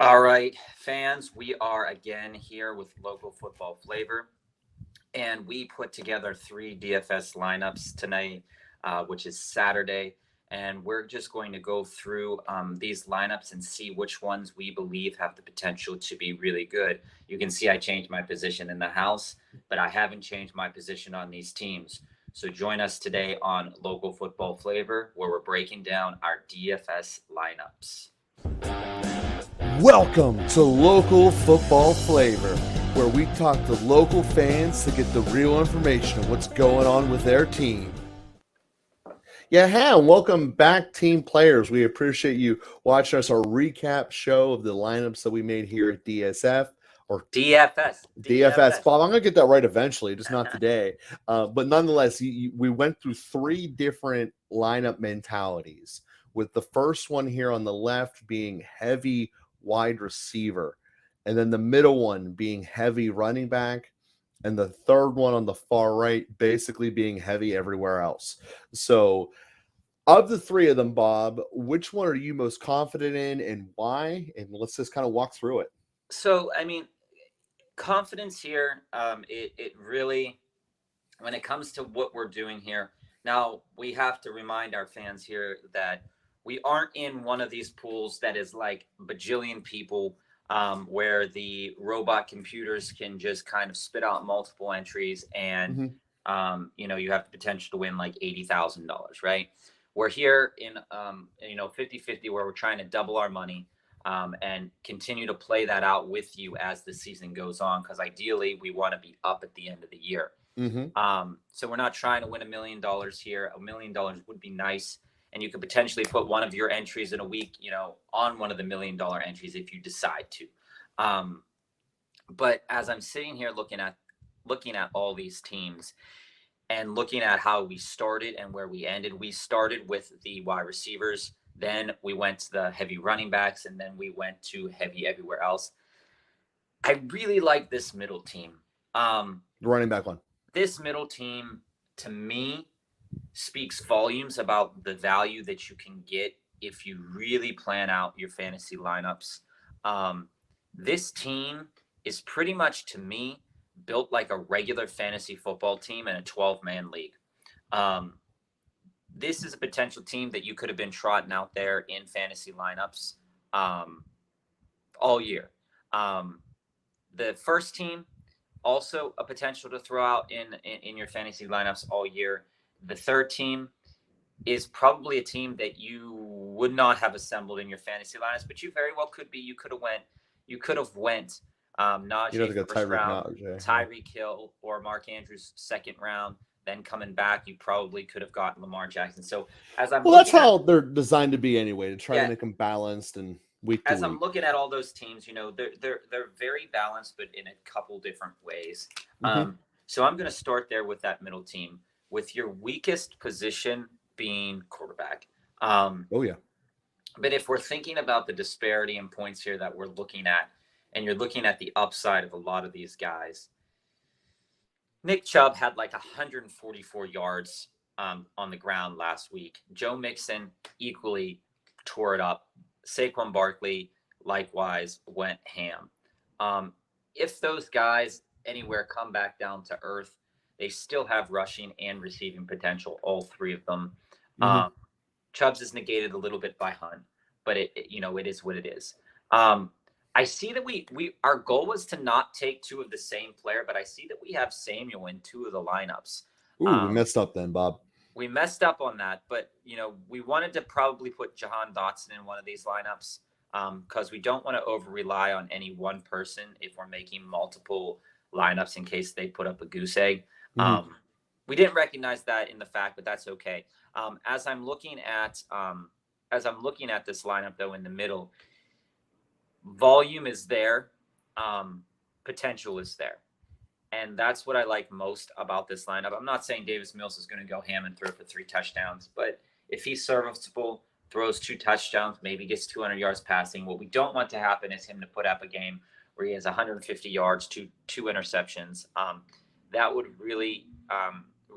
All right, fans, we are again here with local football flavor, and we put together three DFS lineups tonight, which is Saturday, and we're just going to go through these lineups and see which ones we believe have the potential to be really good. You can see I changed my position in the house, but I haven't changed my position on these teams. So join us today on Local Football Flavor, where we're breaking down our DFS lineups. Welcome to Local Football Flavor, where we talk to local fans to get the real information of what's going on with their team. Yeah, and welcome back, team players. We appreciate you watching us, our recap show of the lineups that we made here at DSF. Or DFS. Bob, I'm going to get that right eventually, just not today. But nonetheless, we went through three different lineup mentalities, with the first one here on the left being heavy wide receiver, and then the middle one being heavy running back, and the third one on the far right basically being heavy everywhere else. So of the three of them, Bob, which one are you most confident in and why? And let's just kind of walk through it. So, I mean, confidence here, it really, when it comes to what we're doing here, now we have to remind our fans here that we aren't in one of these pools that is like bajillion people, where the robot computers can just kind of spit out multiple entries and, you have the potential to win like $80,000, right? We're here in, 50-50, where we're trying to double our money and continue to play that out with you as the season goes on, because ideally we want to be up at the end of the year. So we're not trying to win $1 million here. $1 million would be nice. And you could potentially put one of your entries in a week, on one of the $1 million entries if you decide to. But as I'm sitting here looking at all these teams and looking at how we started and where we ended, we started with the wide receivers. Then we went to the heavy running backs, and then we went to heavy everywhere else. I really like this middle team. The running back one. This middle team, to me, speaks volumes about the value that you can get if you really plan out your fantasy lineups. This team is pretty much, to me, built like a regular fantasy football team in a 12-man league. This is a potential team that you could have been trotting out there in fantasy lineups all year. The first team, also a potential to throw out in your fantasy lineups all year. The third team is probably a team that you would not have assembled in your fantasy lineups, but you very well could be. You could have went Najee first round, Tyreek Hill, or Mark Andrews second round. Then coming back, you probably could have gotten Lamar Jackson. So that's how they're designed to be anyway, to try to make them balanced and week to week. I'm looking at all those teams, they're very balanced, but in a couple different ways. So I'm going to start there with that middle team, with your weakest position being quarterback. But if we're thinking about the disparity in points here that we're looking at, and you're looking at the upside of a lot of these guys, Nick Chubb had like 144 yards on the ground last week. Joe Mixon equally tore it up. Saquon Barkley likewise went ham. If those guys anywhere come back down to earth, they still have rushing and receiving potential, all three of them. Chubb's is negated a little bit by Hunt, but it is what it is. I see that our goal was to not take two of the same player, but I see that we have Samuel in two of the lineups. We messed up then, Bob. We messed up on that, but we wanted to probably put Jahan Dotson in one of these lineups because we don't want to over rely on any one person if we're making multiple lineups in case they put up a goose egg. We didn't recognize that in the fact, but that's okay. As I'm looking at this lineup though, in the middle, volume is there, potential is there. And that's what I like most about this lineup. I'm not saying Davis Mills is going to go ham and throw for 3 touchdowns, but if he's serviceable, throws 2 touchdowns, maybe gets 200 yards passing, what we don't want to happen is him to put up a game where he has 150 yards, two interceptions. That would really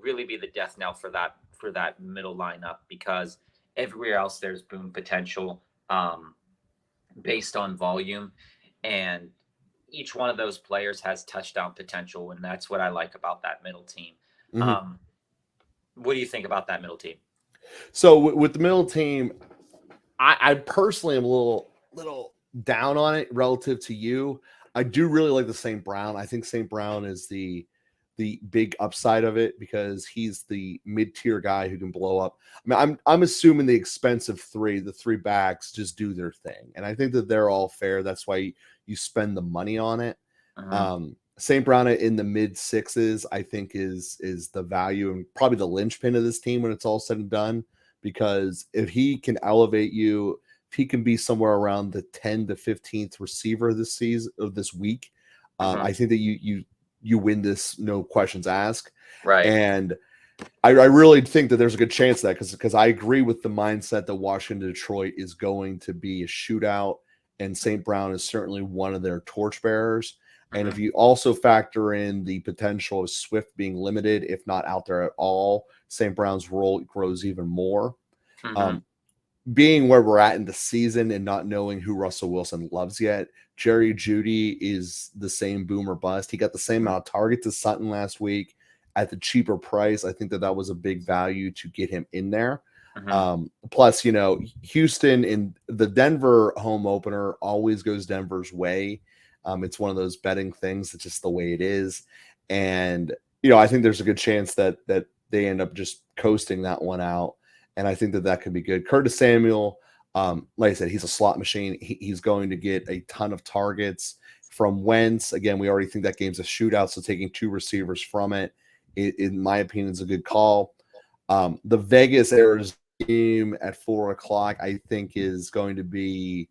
be the death knell for that middle lineup, because everywhere else there's boom potential. based on volume, and each one of those players has touchdown potential, and that's what I like about that middle team. Mhm. What do you think about that middle team? So with the middle team, I personally am a little down on it relative to you. I do really like the St. Brown. I think St. Brown is the big upside of it because he's the mid-tier guy who can blow up. I mean, I'm assuming the expensive the three backs just do their thing. And I think that they're all fair. That's why you spend the money on it. St. Brown in the mid sixes, I think is the value and probably the linchpin of this team when it's all said and done. Because if he can elevate you, if he can be somewhere around the 10 to 15th receiver this season of this week, I think that you win this, no questions asked. Right. And I really think that there's a good chance of that because I agree with the mindset that Washington Detroit is going to be a shootout, and St. Brown is certainly one of their torchbearers. And if you also factor in the potential of Swift being limited, if not out there at all, St. Brown's role grows even more. Being where we're at in the season and not knowing who Russell Wilson loves yet, Jerry Jeudy is the same boom or bust. He got the same amount of targets as Sutton last week at the cheaper price. I think that was a big value to get him in there. Plus, Houston in the Denver home opener always goes Denver's way. It's one of those betting things. That's just the way it is. And, I think there's a good chance that they end up just coasting that one out. And I think that could be good. Curtis Samuel, like I said, he's a slot machine. He's going to get a ton of targets from Wentz. Again, we already think that game's a shootout, so taking two receivers from it, in my opinion, is a good call. The Vegas Arizona game at 4:00, I think, is going to be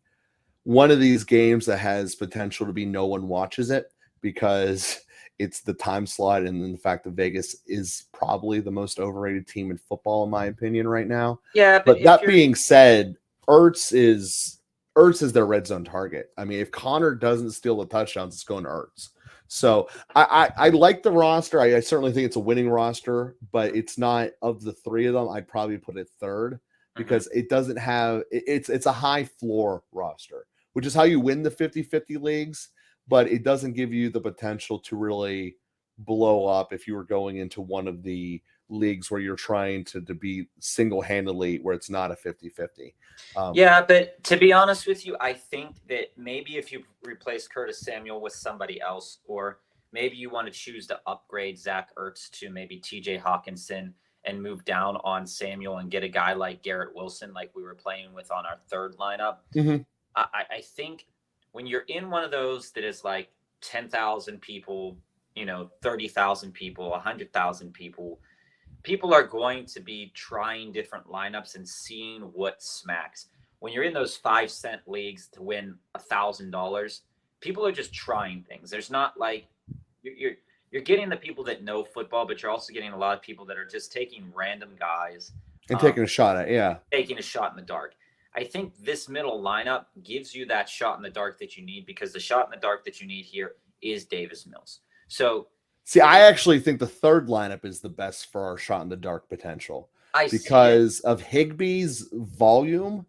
one of these games that has potential to be no one watches it because it's the time slot and then the fact that Vegas is probably the most overrated team in football, in my opinion, right now. Yeah, but that being said, Ertz is their red zone target. I mean, if Connor doesn't steal the touchdowns, it's going to Ertz. So I like the roster. I certainly think it's a winning roster, but it's not, of the three of them, I'd probably put it third because it doesn't have it's a high floor roster, which is how you win the 50-50 leagues, but it doesn't give you the potential to really blow up if you were going into one of the leagues where you're trying to be single-handedly where it's not a 50-50. Yeah, but to be honest with you, I think that maybe if you replace Curtis Samuel with somebody else, or maybe you want to choose to upgrade Zach Ertz to maybe TJ Hawkinson and move down on Samuel and get a guy like Garrett Wilson like we were playing with on our third lineup. I think when you're in one of those that is like 10,000 people, 30,000 people, 100,000 people, people are going to be trying different lineups and seeing what smacks. When you're in those 5-cent leagues to win $1,000, people are just trying things. There's not like you're getting the people that know football, but you're also getting a lot of people that are just taking random guys and taking a shot at, taking a shot in the dark. I think this middle lineup gives you that shot in the dark that you need, because the shot in the dark that you need here is Davis Mills. So, see, I actually think the third lineup is the best for our shot in the dark potential because of Higbee's volume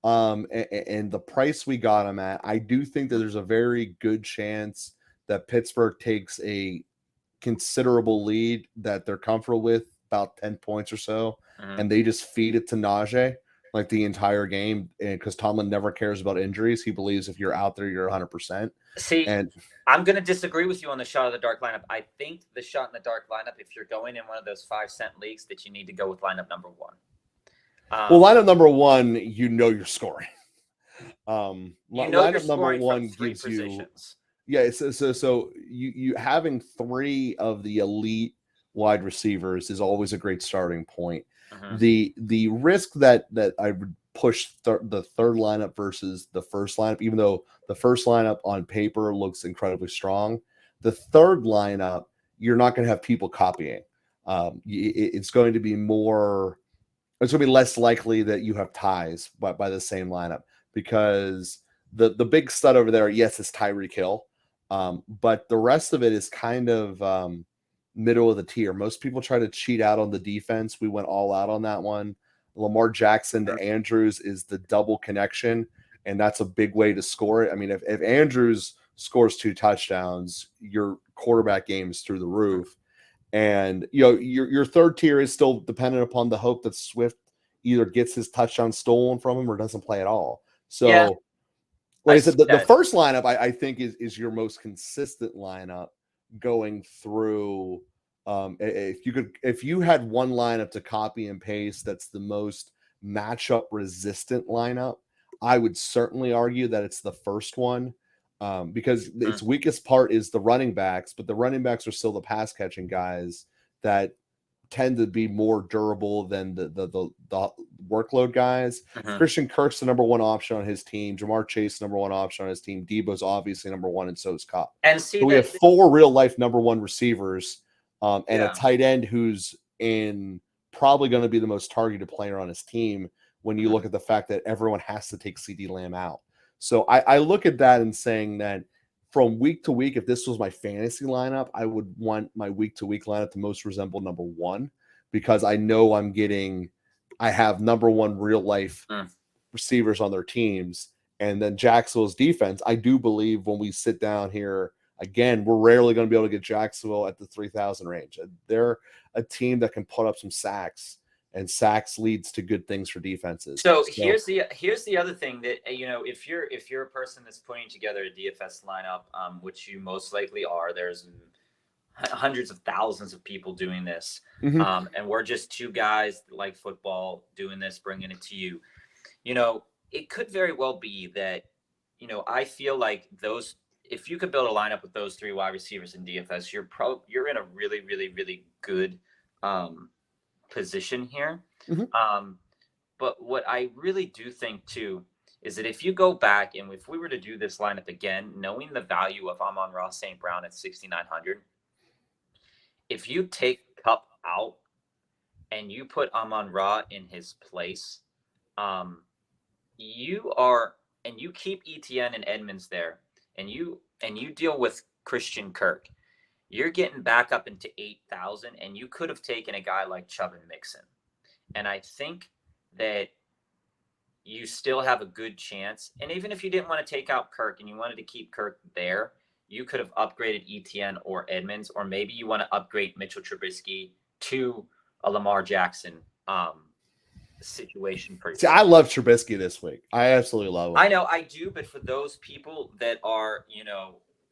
and the price we got him at. I do think that there's a very good chance that Pittsburgh takes a considerable lead that they're comfortable with, about 10 points or so, and they just feed it to Najee like the entire game. And because Tomlin never cares about injuries, he believes if you're out there, you're 100%. See, and I'm going to disagree with you on the shot of the dark lineup. I think the shot in the dark lineup, if you're going in one of those 5-cent leagues, that you need to go with lineup number one. Well, lineup number one, you're scoring. Lineup number one gives positions. So you having three of the elite wide receivers is always a great starting point. The risk that I would push the third lineup versus the first lineup, even though the first lineup on paper looks incredibly strong, the third lineup, you're not going to have people copying. It's going to be less likely that you have ties by the same lineup, because the big stud over there, yes, is Tyreek Hill. But the rest of it is kind of middle of the tier. Most people try to cheat out on the defense. We went all out on that one. Lamar Jackson to Andrews is the double connection. and that's a big way to score it. I mean, if Andrews scores 2 touchdowns, your quarterback game is through the roof. And your third tier is still dependent upon the hope that Swift either gets his touchdown stolen from him or doesn't play at all. So, Yeah, like I said, the first lineup I think is your most consistent lineup going through. If you had one lineup to copy and paste that's the most matchup resistant lineup, I would certainly argue that it's the first one. Because its weakest part is the running backs, but the running backs are still the pass catching guys that tend to be more durable than the workload guys. Christian Kirk's the number one option on his team. Jamar Chase, number one option on his team. Debo's obviously number one, and so is Cup. And so we have 4 real life number one receivers, and a tight end who's in probably going to be the most targeted player on his team when you look at the fact that everyone has to take CD Lamb out. So I look at that and saying that from week to week, if this was my fantasy lineup, I would want my week to week lineup to most resemble number one, because I know I have number one real life receivers on their teams. And then Jacksonville's defense, I do believe when we sit down here again, we're rarely going to be able to get Jacksonville at the 3,000 range. They're a team that can put up some sacks, and sacks leads to good things for defenses. So here's the other thing that, if you're a person that's putting together a DFS lineup, which you most likely are, there's hundreds of thousands of people doing this, and we're just 2 guys that like football doing this, bringing it to you. It could very well be that, I feel like if you could build a lineup with those 3 wide receivers in DFS, you're in a really, really, really good position here. But what I really do think too is that if you go back and if we were to do this lineup again, knowing the value of Amon-Ra St. Brown at 6,900, if you take Cup out and you put Amon-Ra in his place, you keep ETN and Edmonds there, and you deal with Christian Kirk, you're getting back up into 8,000, and you could have taken a guy like Chubb and Mixon. And I think that you still have a good chance. And even if you didn't want to take out Kirk and you wanted to keep Kirk there, you could have upgraded ETN or Edmonds, or maybe you want to upgrade Mitchell Trubisky to a Lamar Jackson situation for you. See, I love Trubisky this week. I absolutely love him. I know I do, but for those people that are,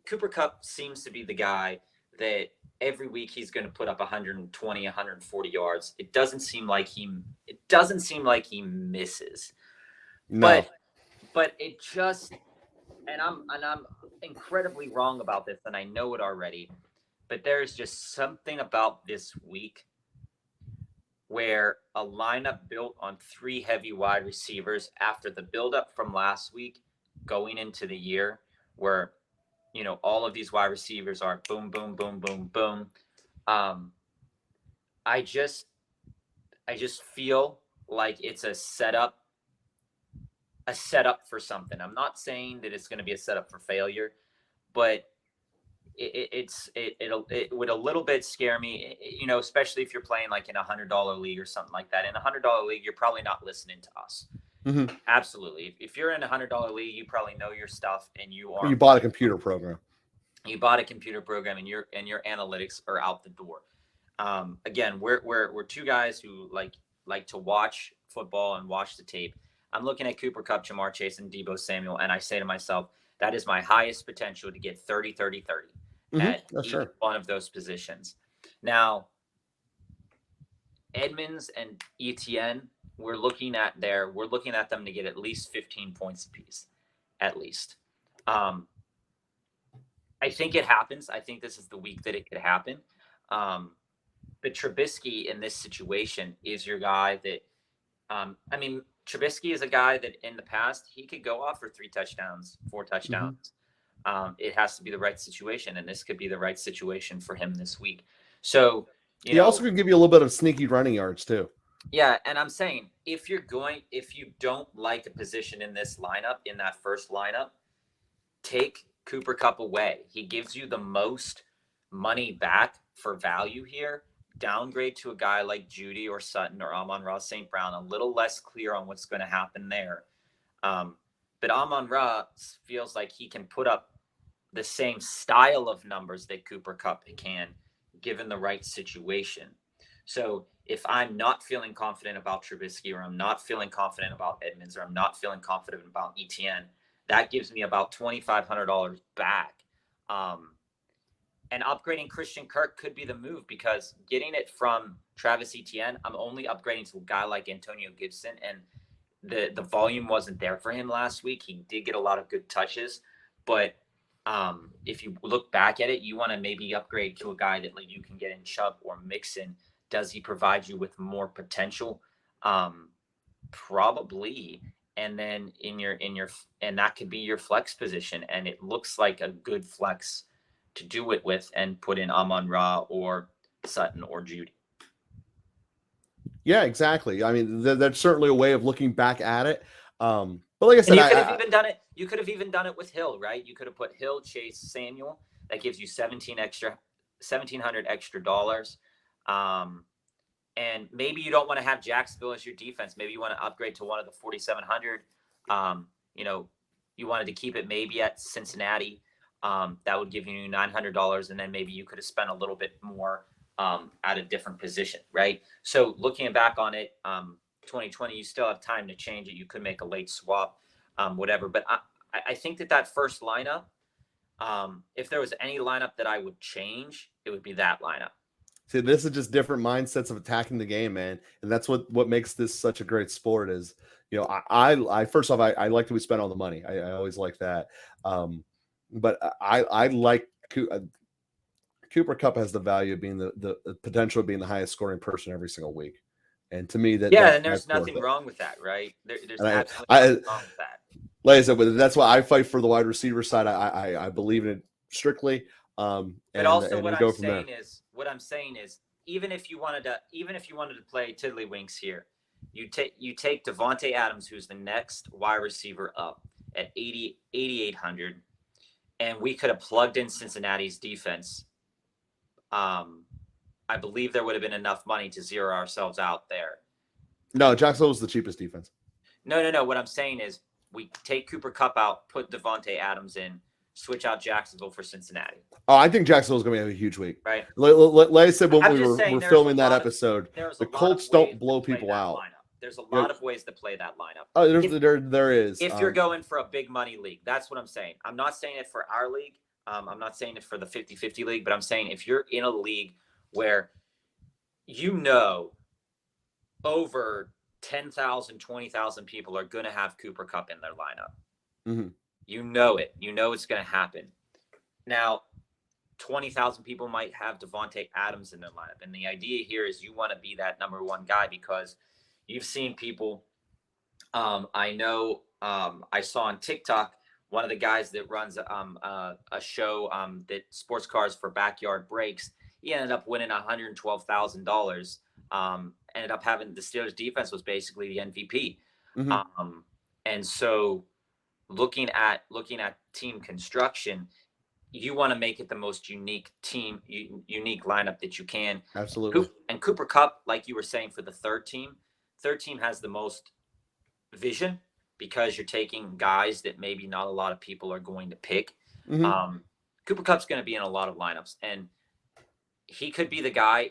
Cooper Kupp seems to be the guy that every week he's going to put up 120, 140 yards. It doesn't seem like he misses. No. But it just, and I'm incredibly wrong about this, and I know it already, but there's just something about this week where a lineup built on 3 heavy wide receivers after the buildup from last week going into the year, where all of these wide receivers are boom, boom, boom, boom, boom. I just feel like it's a setup for something. I'm not saying that it's going to be a setup for failure, but it would a little bit scare me, especially if you're playing like in $100 league or something like that. In a $100 league, you're probably not listening to us. Absolutely. If you're in a $100 league, you probably know your stuff, and you bought a computer program. You bought a computer program, and your analytics are out the door. Again, we're 2 guys who like to watch football and watch the tape. I'm looking at Cooper Kupp, Jamar Chase, and Deebo Samuel, and I say to myself, that is my highest potential to get 30, 30, 30 at each one of those positions. Now, Edmonds and ETN, we're looking at them to get at least 15 points apiece, at least. I think it happens. I think this is the week that it could happen. But Trubisky in this situation is your guy that, Trubisky is a guy that in the past, he could go off for 3 touchdowns, 4 touchdowns. It has to be the right situation, and this could be the right situation for him this week. So, he also can give you a little bit of sneaky running yards too. Yeah, and I'm saying if you don't like a position in this lineup, in that first lineup, take Cooper Kupp away. He gives you the most money back for value here. Downgrade to a guy like Judy or Sutton or Amon-Ra St. Brown, a little less clear on what's going to happen there. but Amon-Ra feels like he can put up the same style of numbers that Cooper Kupp can, given the right situation. So if I'm not feeling confident about Trubisky, or I'm not feeling confident about Edmonds, or I'm not feeling confident about ETN, that gives me about $2,500 back. And upgrading Christian Kirk could be the move, because getting it from Travis Etienne, I'm only upgrading to a guy like Antonio Gibson, and the volume wasn't there for him last week. He did get a lot of good touches, but if you look back at it, you want to maybe upgrade to a guy that like you can get in Chubb or Mixon. Does he provide you with more potential? Probably. And then and that could be your flex position, and it looks like a good flex to do it with, and put in Amon-Ra or Sutton or Judy. Yeah, exactly. I mean, that's certainly a way of looking back at it. But like I said, you could have even done it. You could have even done it with Hill, right? You could have put Hill, Chase, Samuel. That gives you $1,700 extra dollars. And maybe you don't want to have Jacksonville as your defense. Maybe you want to upgrade to one of the 4,700. You wanted to keep it maybe at Cincinnati. That would give you $900, and then maybe you could have spent a little bit more at a different position, right? So looking back on it, 2020, you still have time to change it. You could make a late swap, whatever. But I think that first lineup, if there was any lineup that I would change, it would be that lineup. See, this is just different mindsets of attacking the game, man, and that's what makes this such a great sport. Is I first off, I like that we spend all the money. I always like that, but I like Cooper Kupp has the value of being the potential of being the highest scoring person every single week. And to me, and there's nothing wrong with that, right? There's absolutely nothing wrong with that. Like I said, that's why I fight for the wide receiver side. I believe in it strictly. But also, what I'm saying is, even if you wanted to play tiddlywinks here, you take Devontae Adams, who's the next wide receiver up at 8,800, and we could have plugged in Cincinnati's defense. I believe there would have been enough money to zero ourselves out there. No, Jacksonville was the cheapest defense. No. What I'm saying is, we take Cooper Kupp out, put Devontae Adams in, switch out Jacksonville for Cincinnati. Oh, I think Jacksonville's going to have a huge week. Right. Like I said when we were filming that episode, the Colts don't blow people out. There's a lot of ways to play that lineup. Oh, there is. If you're going for a big money league, that's what I'm saying. I'm not saying it for our league. I'm not saying it for the 50-50 league, but I'm saying if you're in a league where over 10,000, 20,000 people are going to have Cooper Kupp in their lineup. Mm-hmm. You know it. You know it's going to happen. Now, 20,000 people might have Devontae Adams in their lineup. And the idea here is you want to be that number one guy, because you've seen people. I know I saw on TikTok, one of the guys that runs a show that sports cars for backyard breaks, he ended up winning $112,000. Ended up having the Steelers defense was basically the MVP. Mm-hmm. And so looking at team construction, you want to make it the most unique lineup that you can. Absolutely. And Cooper Kupp, like you were saying, for the third team has the most vision, because you're taking guys that maybe not a lot of people are going to pick. Mm-hmm. Cooper Kupp's going to be in a lot of lineups, and he could be the guy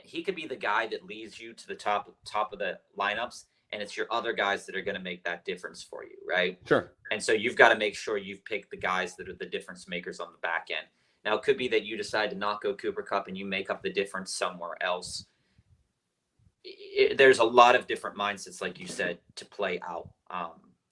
he could be the guy that leads you to the top of the lineups, and it's your other guys that are going to make that difference for you, right? Sure. And so you've got to make sure you've picked the guys that are the difference makers on the back end. Now, it could be that you decide to not go Cooper Kupp and you make up the difference somewhere else. There's a lot of different mindsets, like you said, to play out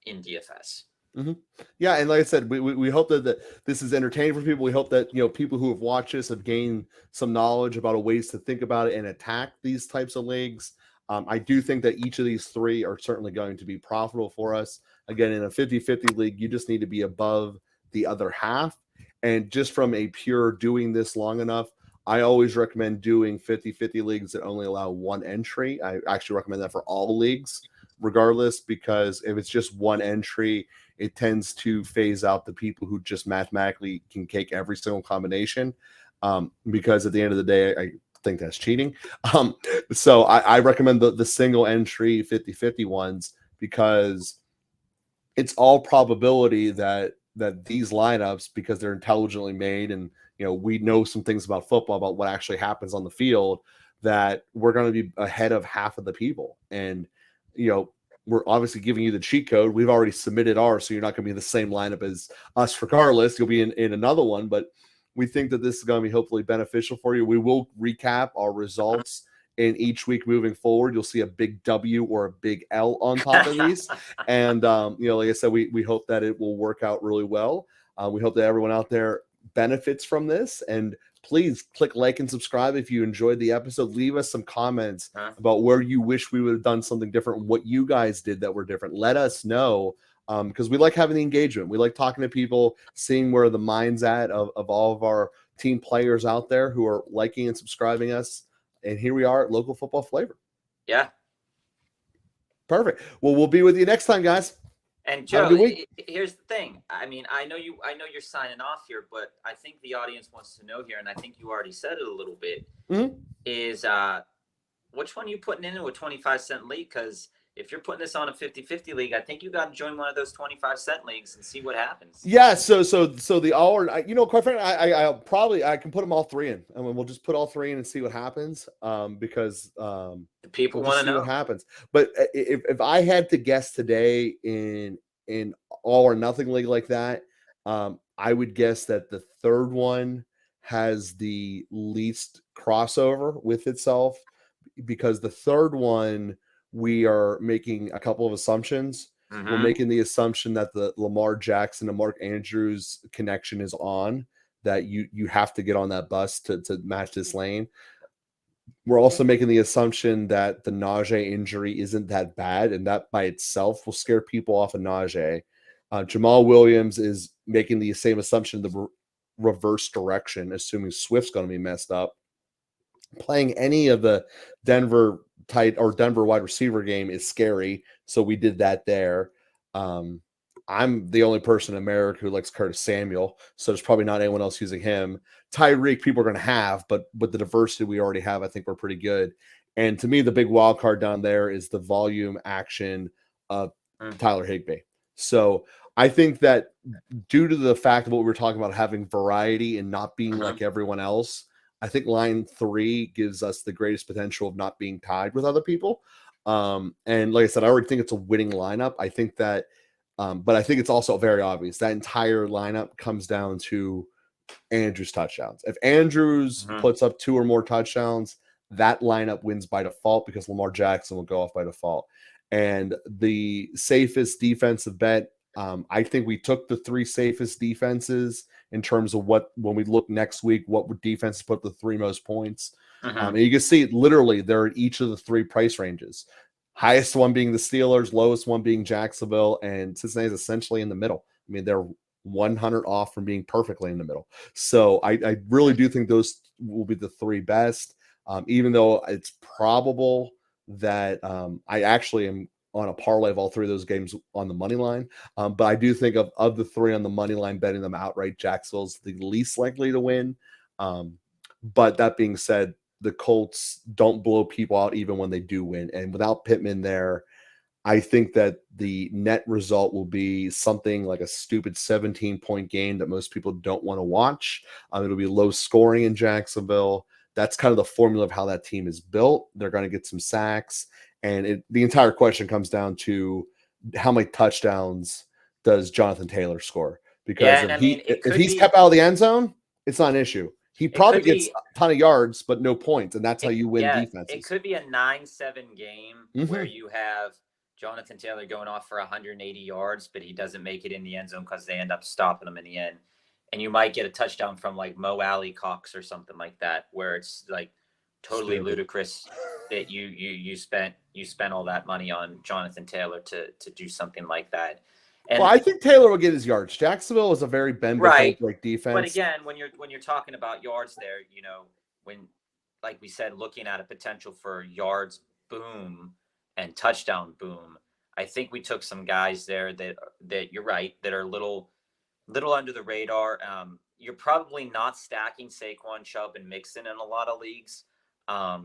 in DFS. Mm-hmm. Yeah, and like I said, we hope that this is entertaining for people. We hope that people who have watched this have gained some knowledge about ways to think about it and attack these types of leagues. I do think that each of these three are certainly going to be profitable for us. Again, in a 50-50 league, you just need to be above the other half. And just from a pure doing this long enough, I always recommend doing 50-50 leagues that only allow one entry. I actually recommend that for all leagues, regardless, because if it's just one entry, it tends to phase out the people who just mathematically can take every single combination. Because at the end of the day, I think that's cheating. So I recommend the single entry 50-50 ones, because it's all probability that these lineups, because they're intelligently made, and we know some things about football about what actually happens on the field, that we're going to be ahead of half of the people. And we're obviously giving you the cheat code. We've already submitted ours, so you're not going to be in the same lineup as us regardless. You'll be in another one, but we think that this is going to be hopefully beneficial for you. We will recap our results in each week moving forward. You'll see a big W or a big L on top of these. And, like I said, we hope that it will work out really well. We hope that everyone out there benefits from this. And please click like and subscribe if you enjoyed the episode. Leave us some comments about where you wish we would have done something different, what you guys did that were different. Let us know, because we like having the engagement. We like talking to people, seeing where the mind's at of all of our team players out there who are liking and subscribing us. And here we are at Local Football Flavor. Yeah. Perfect. Well, we'll be with you next time, guys. And Joe, here's the thing. I mean, I know you're signing off here, but I think the audience wants to know here, and I think you already said it a little bit, is which one are you putting into a 25-cent league? Because if you're putting this on a 50-50 league, I think you got to join one of those 25-cent leagues and see what happens. Yeah. So the all, quite frankly, I can put them all three in, and we'll just put all three in and see what happens. Because the people want to know what happens. But if I had to guess today in all or nothing league like that, I would guess that the third one has the least crossover with itself, because the third one, we are making a couple of assumptions. We're making the assumption that the Lamar Jackson and Mark Andrews connection is on, that you have to get on that bus to match this lane. We're also making the assumption that the Najee injury isn't that bad, and that by itself will scare people off of Najee. Jamal Williams is making the same assumption, the reverse direction, assuming Swift's going to be messed up. Playing any of the Denver wide receiver game is scary, so we did that there. I'm the only person in America who likes Curtis Samuel, so there's probably not anyone else using him. Tyreek, people are going to have, but the diversity we already have, I think we're pretty good. And to me, the big wild card down there is the volume action of Tyler Higbee. So I think that due to the fact of what we were talking about, having variety and not being like everyone else, I think line 3 gives us the greatest potential of not being tied with other people. And like I said, I already think it's a winning lineup. I think that, but I think it's also very obvious that entire lineup comes down to Andrews touchdowns. If Andrews puts up 2 or more touchdowns, that lineup wins by default, because Lamar Jackson will go off by default. And the safest defensive bet, I think we took the 3 safest defenses in terms of when we look next week, what would defenses put the 3 most points. And you can see literally they're at each of the 3 price ranges. Highest one being the Steelers, lowest one being Jacksonville, and Cincinnati is essentially in the middle. I mean, they're 100 off from being perfectly in the middle. So I really do think those will be the 3 best, even though it's probable that I actually am on a parlay of all 3 of those games on the money line. But I do think of the 3 on the money line, betting them outright, Jacksonville's the least likely to win. But that being said, the Colts don't blow people out even when they do win. And without Pittman there, I think that the net result will be something like a stupid 17-point game that most people don't want to watch. It'll be low scoring in Jacksonville. That's kind of the formula of how that team is built. They're going to get some sacks. And the entire question comes down to how many touchdowns does Jonathan Taylor score? Because if he's kept out of the end zone, it's not an issue. He probably gets a ton of yards, but no points, and that's how you win defenses. It could be a 9-7 game where you have Jonathan Taylor going off for 180 yards, but he doesn't make it in the end zone because they end up stopping him in the end. And you might get a touchdown from like Mo Alley Cox or something like that, where it's like totally ludicrous that you spent all that money on Jonathan Taylor to do something like that. And I think Taylor will get his yards. Jacksonville is a very bend but don't break defense. But again, when you're talking about yards there, when, like we said, looking at a potential for yards boom and touchdown boom, I think we took some guys there that you're right, that are little under the radar. You're probably not stacking Saquon, Chubb, and Mixon in a lot of leagues. I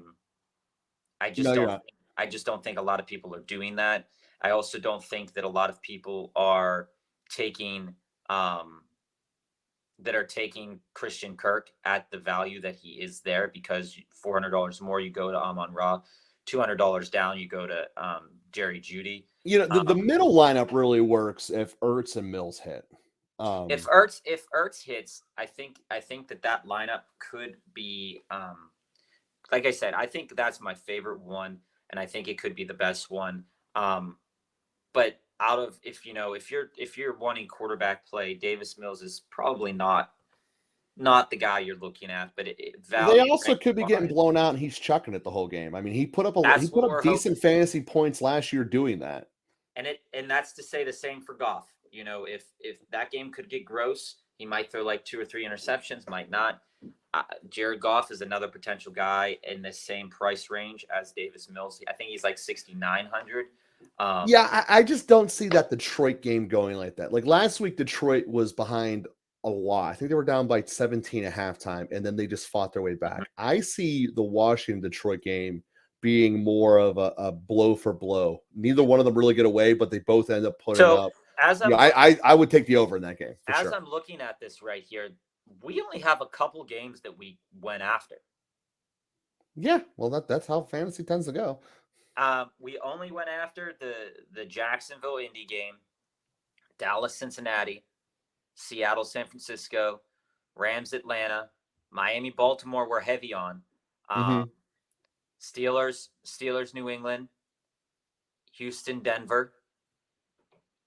just don't think a lot of people are doing that. I also don't think that a lot of people are taking Christian Kirk at the value that he is there, because $400 more, you go to Amon-Ra, $200 down, you go to Jerry Jeudy. The middle lineup really works if Ertz and Mills hit. If Ertz hits, I think that lineup could be, like I said, I think that's my favorite one, and I think it could be the best one. But out of if you're wanting quarterback play, Davis Mills is probably not the guy you're looking at. But they also could be getting blown out, and he's chucking it the whole game. I mean, he put up decent fantasy points last year doing that. And that's to say the same for Goff. If that game could get gross, he might throw like 2 or 3 interceptions, might not. Jared Goff is another potential guy in the same price range as Davis Mills. I think he's like 6,900. I just don't see that Detroit game going like that. Like last week, Detroit was behind a lot. I think they were down by 17 at halftime, and then they just fought their way back. Mm-hmm. I see the Washington-Detroit game being more of a blow for blow. Neither one of them really get away, but they both end up putting up. I would take the over in that game. I'm looking at this right here, we only have a couple games that we went after. Yeah, well, that's how fantasy tends to go. We only went after the Jacksonville Indy game, Dallas Cincinnati, Seattle San Francisco, Rams Atlanta, Miami Baltimore. We're heavy on. Steelers New England, Houston Denver,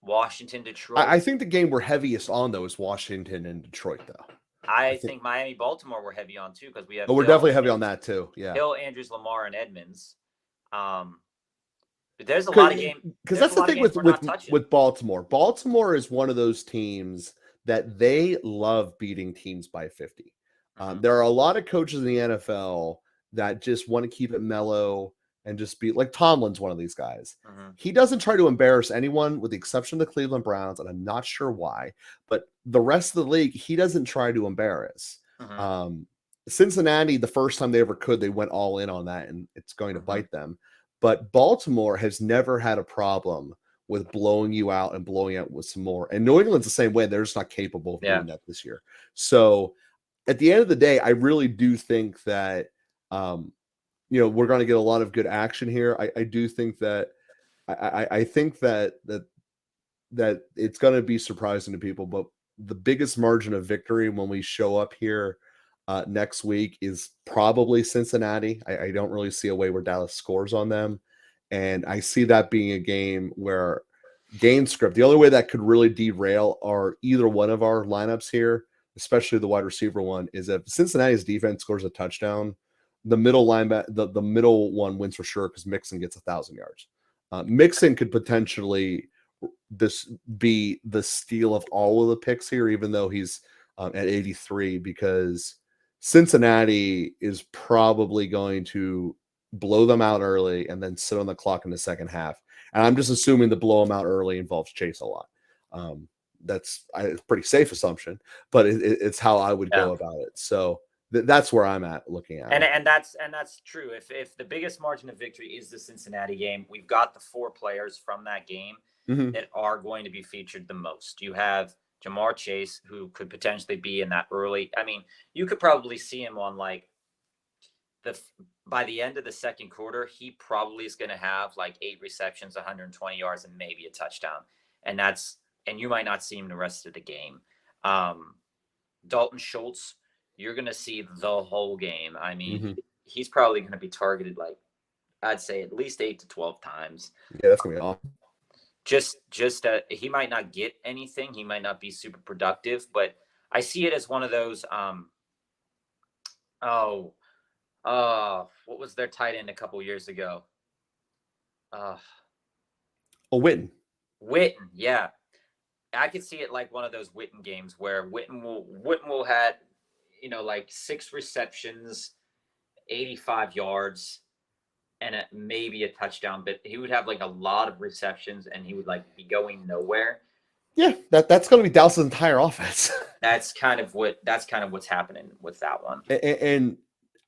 Washington Detroit. I think the game we're heaviest on though is Washington and Detroit though. I think Miami Baltimore we're heavy on too, because we have. But we're definitely heavy on that too. Yeah. Hill, Andrews, Lamar, and Edmonds. But there's a lot of games. Because that's the thing with Baltimore. Baltimore is one of those teams that they love beating teams by 50. There are a lot of coaches in the NFL that just want to keep it mellow and just be like Tomlin's one of these guys. He doesn't try to embarrass anyone with the exception of the Cleveland Browns, and I'm not sure why, but the rest of the league, he doesn't try to embarrass. Cincinnati, the first time they ever could, they went all in on that, and it's going to bite them. But Baltimore has never had a problem with blowing you out and blowing out with some more. And New England's the same way. They're just not capable of doing that this year. So at the end of the day, I really do think that, we're going to get a lot of good action here. I do think that I think that it's going to be surprising to people, but the biggest margin of victory when we show up here next week is probably Cincinnati. I don't really see a way where Dallas scores on them. And I see that being a game where game script, the only way that could really derail are either one of our lineups here, especially the wide receiver one, is if Cincinnati's defense scores a touchdown, the middle the middle one wins for sure because Mixon gets 1,000 yards. Mixon could potentially be the steal of all of the picks here, even though he's at 83, because Cincinnati is probably going to blow them out early and then sit on the clock in the second half. And I'm just assuming the blow them out early involves Chase a lot. That's a pretty safe assumption, but it's how I would go about it. So that's where I'm at looking at it. And that's true. If the biggest margin of victory is the Cincinnati game, we've got the 4 players from that game that are going to be featured the most. You have Jamar Chase, who could potentially be in that early. I mean, you could probably see him on like by the end of the second quarter, he probably is going to have like 8 receptions, 120 yards, and maybe a touchdown. And you might not see him the rest of the game. Dalton Schultz, you're going to see the whole game. I mean, he's probably going to be targeted like, I'd say at least 8 to 12 times. Yeah, that's going to be awesome. Just he might not get anything. He might not be super productive, but I see it as one of those. What was their tight end a couple years ago? Witten. Witten, yeah. I could see it like one of those Witten games where Witten will had, like 6 receptions, 85 yards, and maybe a touchdown, but he would have like a lot of receptions and he would like be going nowhere. Yeah, that's going to be Dallas' entire offense. That's kind of what's happening with that one. And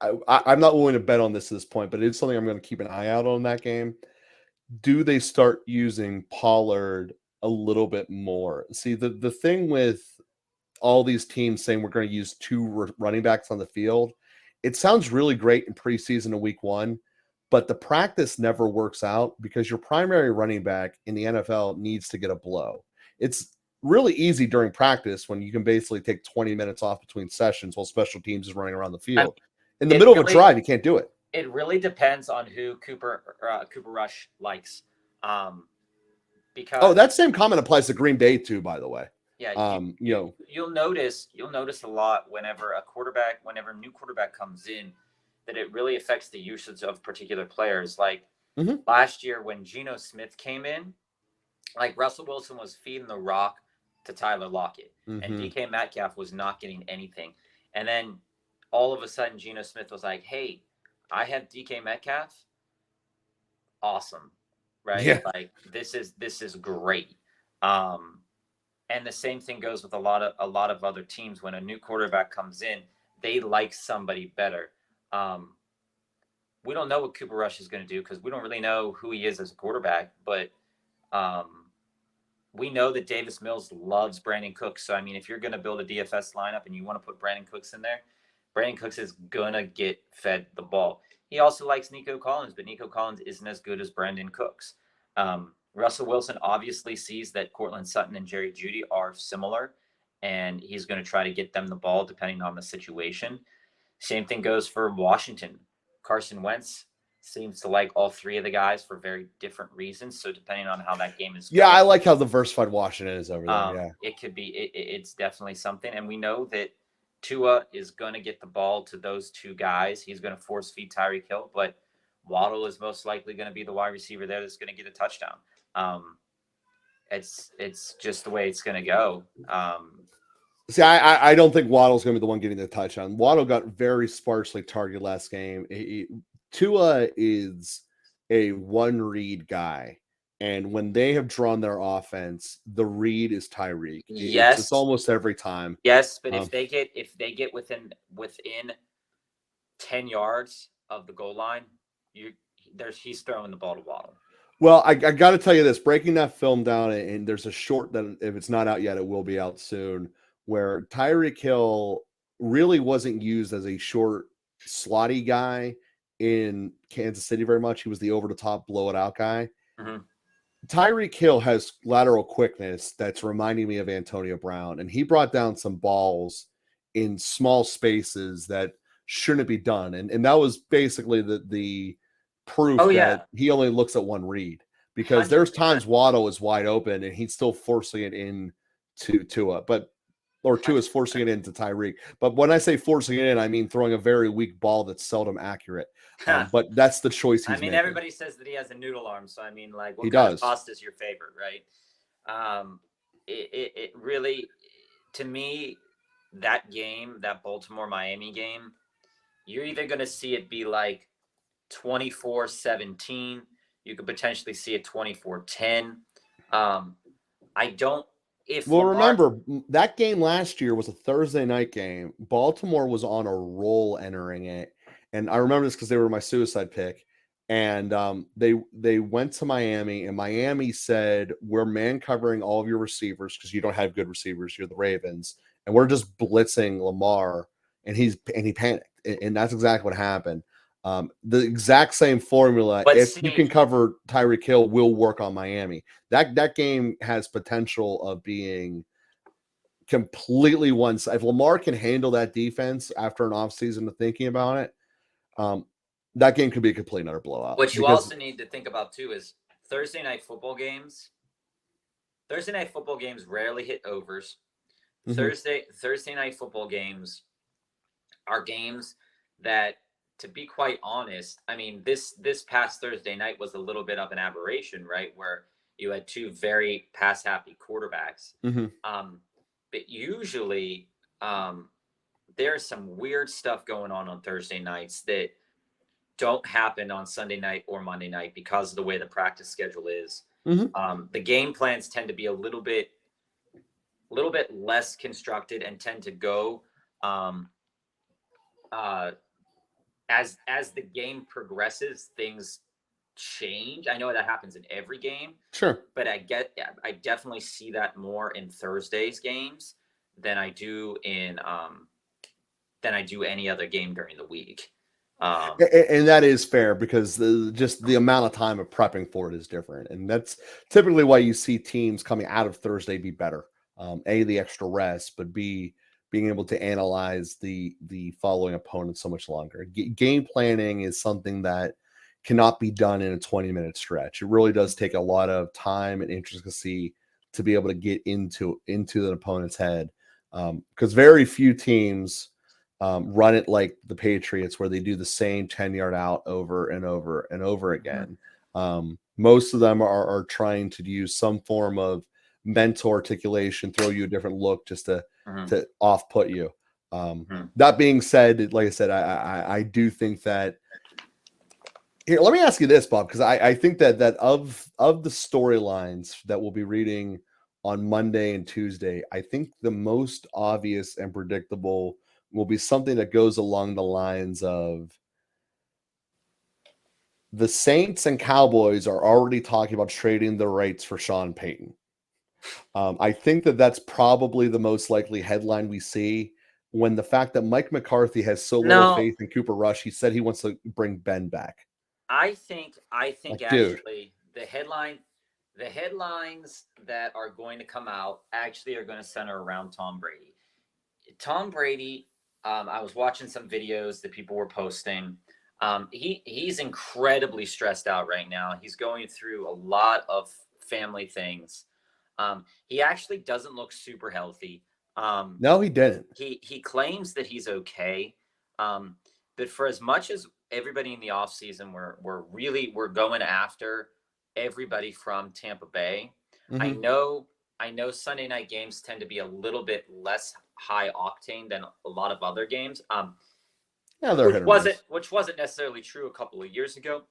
I'm not willing to bet on this at this point, but it's something I'm going to keep an eye out on that game. do they start using Pollard a little bit more? See, the thing with all these teams saying we're going to use two running backs on the field, it sounds really great in preseason of week one, but the practice never works out because your primary running back in the NFL needs to get a blow. It's really easy during practice when you can basically take 20 minutes off between sessions while special teams is running around the I mean, field. In the middle of a drive, you can't do it. It really depends on who Cooper Rush likes. Because that same comment applies to Green Bay too, by the way. Yeah, you'll notice a lot whenever a new quarterback comes in, that it really affects the usage of particular players. Like last year when Geno Smith came in, like Russell Wilson was feeding the rock to Tyler Lockett, and DK Metcalf was not getting anything. And then all of a sudden, Geno Smith was like, "Hey, I have DK Metcalf. Awesome, right? Yeah. Like this is great." And the same thing goes with a lot of other teams. When a new quarterback comes in, they like somebody better. We don't know what Cooper Rush is going to do because we don't really know who he is as a quarterback. But we know that Davis Mills loves Brandon Cooks. So, I mean, if you're going to build a DFS lineup and you want to put Brandon Cooks in there, Brandon Cooks is going to get fed the ball. He also likes Nico Collins, but Nico Collins isn't as good as Brandon Cooks. Russell Wilson obviously sees that Cortland Sutton and Jerry Jeudy are similar, and he's going to try to get them the ball depending on the situation. Same thing goes for Washington. Carson Wentz seems to like all three of the guys for very different reasons. So depending on how that game is going, I like how diversified Washington is over there. It could be. It's definitely something, and we know that Tua is going to get the ball to those two guys. He's going to force feed Tyreek Hill, but Waddle is most likely going to be the wide receiver there that's going to get a touchdown. It's just the way it's going to go. See, I don't think Waddle's going to be the one getting the touchdown. Waddle got very sparsely targeted last game. Tua is a one-read guy, and when they have drawn their offense, the read is Tyreek. Yes, it's almost every time. Yes, but if they get within 10 yards of the goal line, he's throwing the ball to Waddle. Well, I got to tell you this, breaking that film down, and there's a short that if it's not out yet, it will be out soon, where Tyreek Hill really wasn't used as a short, slotty guy in Kansas City very much. He was the over-the-top, blow-it-out guy. Tyreek Hill has lateral quickness that's reminding me of Antonio Brown, and he brought down some balls in small spaces that shouldn't be done. And that was basically the proof that he only looks at one read, because 100%. There's times Waddle is wide open and he's still forcing it in to Tua, or Tua is forcing it into Tyreek. But when I say forcing it in, I mean throwing a very weak ball that's seldom accurate. But that's the choice he's making. Everybody says that he has a noodle arm, so I mean, like, what kind of pasta is your favorite, right? It really, to me, that game, that Baltimore-Miami game, you're either going to see it be like 24-17. You could potentially see it 24-10. Remember, that game last year was a Thursday night game. Baltimore was on a roll entering it. And I remember this because they were my suicide pick. And they went to Miami, and Miami said, we're man covering all of your receivers because you don't have good receivers. You're the Ravens. And we're just blitzing Lamar. And he panicked. And that's exactly what happened. The exact same formula, you can cover Tyreek Hill, will work on Miami. That game has potential of being completely one-sided. If Lamar can handle that defense after an offseason of thinking about it, that game could be a complete and utter blowout. What you also need to think about too is Thursday night football games. Thursday night football games rarely hit overs. Thursday night football games are games that, to be quite honest, I mean, this past Thursday night was a little bit of an aberration, right? Where you had two very pass-happy quarterbacks. But usually there's some weird stuff going on Thursday nights that don't happen on Sunday night or Monday night because of the way the practice schedule is. The game plans tend to be a little bit less constructed and tend to go as the game progresses, things change. I know that happens in every game, Sure. but I definitely see that more in Thursday's games than I do any other game during the week. And that is fair because just the amount of time of prepping for it is different. And that's typically why you see teams coming out of Thursday be better. A, the extra rest, but B, being able to analyze the following opponent so much longer. Game planning is something that cannot be done in a 20-minute stretch. It really does take a lot of time and intricacy to be able to get into the opponent's head. Because very few teams run it like the Patriots, where they do the same 10-yard out over and over and over again. Most of them are trying to use some form of mental articulation, throw you a different look just to off put you. That being said, like I said, I do think that here, let me ask you this, Bob, because I think that of the storylines that we'll be reading on Monday and Tuesday, I think the most obvious and predictable will be something that goes along the lines of the Saints and Cowboys are already talking about trading the rights for Sean Payton. I think that that's probably the most likely headline we see, when the fact that Mike McCarthy has so little faith in Cooper Rush, he said he wants to bring Ben back. I think Like, actually the headlines that are going to come out actually are going to center around Tom Brady. Tom Brady, I was watching some videos that people were posting. He's incredibly stressed out right now. He's going through a lot of family things. He actually doesn't look super healthy. No, he didn't. He claims that he's okay. But for as much as everybody in the offseason, we're going after everybody from Tampa Bay. I know Sunday night games tend to be a little bit less high octane than a lot of other games. Yeah, which wasn't necessarily true a couple of years ago.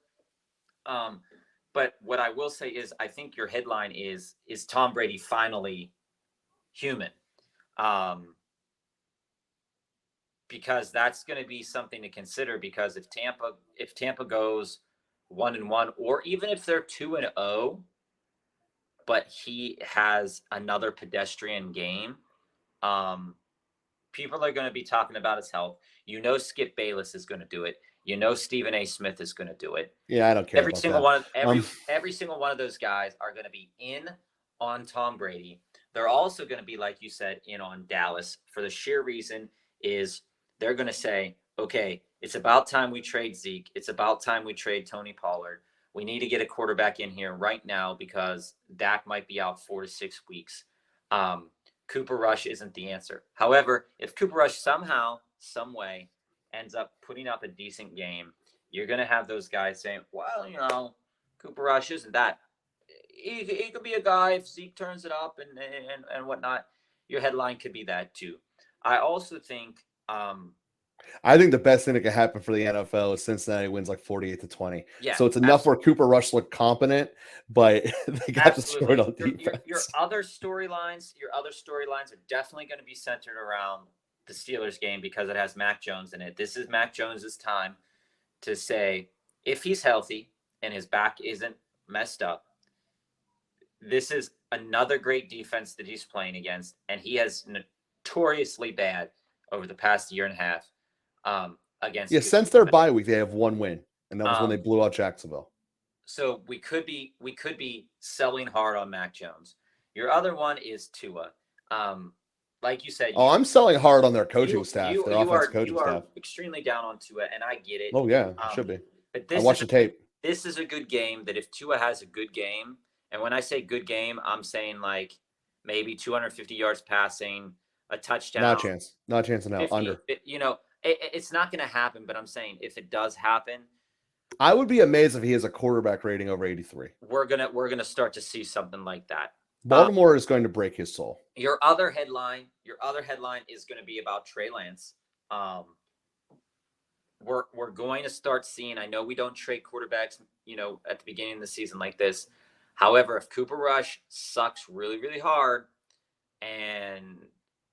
But what I will say is, I think your headline is Tom Brady finally human? Because that's going to be something to consider. Because if Tampa goes 1-1, or even if they're 2-0, but he has another pedestrian game, people are going to be talking about his health. Skip Bayless is going to do it. Stephen A. Smith is going to do it. Yeah, I don't care. Every single one of those guys are going to be in on Tom Brady. They're also going to be, like you said, in on Dallas, for the sheer reason is they're going to say, okay, it's about time we trade Zeke. It's about time we trade Tony Pollard. We need to get a quarterback in here right now because Dak might be out 4 to 6 weeks. Cooper Rush isn't the answer. However, if Cooper Rush somehow, some way ends up putting up a decent game, you're going to have those guys saying, well, Cooper Rush isn't that. He could be a guy if Zeke turns it up and whatnot. Your headline could be that too. I also think the best thing that could happen for the NFL is Cincinnati wins like 48-20. Yeah, so it's enough where Cooper Rush looked competent, but they got destroyed on defense. Your other storylines are definitely going to be centered around the Steelers game because it has Mac Jones in it. This is Mac Jones's time to say, if he's healthy and his back isn't messed up, this is another great defense that he's playing against, and he has notoriously bad over the past year and a half against. Yeah, since their bye week, they have one win, and that was when they blew out Jacksonville. So we could be selling hard on Mac Jones. Your other one is Tua. Like you said, I'm selling hard on their coaching staff. Their offensive coaching staff. You are extremely down on Tua, and I get it. Oh yeah, should be. But I watched the tape. This is a good game. That if Tua has a good game, and when I say good game, I'm saying like maybe 250 yards passing, a touchdown. Not a chance in hell. 50, Under. It's not going to happen. But I'm saying if it does happen, I would be amazed if he has a quarterback rating over 83. We're gonna start to see something like that. Baltimore is going to break his soul. Your other headline is going to be about Trey Lance. We're going to start seeing. I know we don't trade quarterbacks, at the beginning of the season like this. However, if Cooper Rush sucks really, really hard, and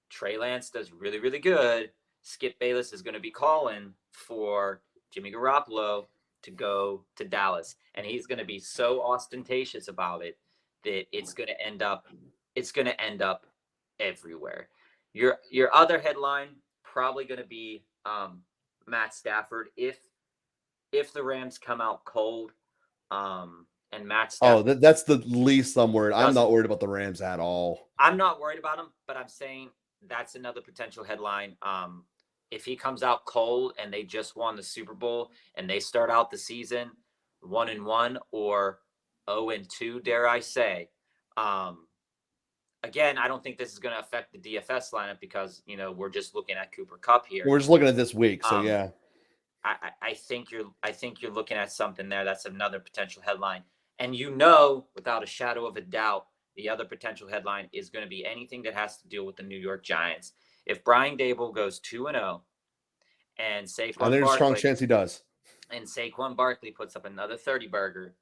Trey Lance does really, really good, Skip Bayless is going to be calling for Jimmy Garoppolo to go to Dallas, and he's going to be so ostentatious about it that it's going to end up everywhere. Your other headline probably going to be Matt Stafford if the Rams come out cold. And Matt Stafford. That's the least I'm worried. I'm Doesn't- not worried about the Rams at all. I'm not worried about him, but I'm saying that's another potential headline. If he comes out cold and they just won the Super Bowl and they start out the season 1-1 or 0-2, dare I say. Again, I don't think this is going to affect the DFS lineup because we're just looking at Cooper Kupp here. We're just looking at this week, so yeah. I think you're looking at something there. That's another potential headline. And without a shadow of a doubt, the other potential headline is going to be anything that has to deal with the New York Giants. If Brian Daboll goes 2-0 and Saquon Barkley, there's a strong chance he does. And Saquon Barkley puts up another 30-burger,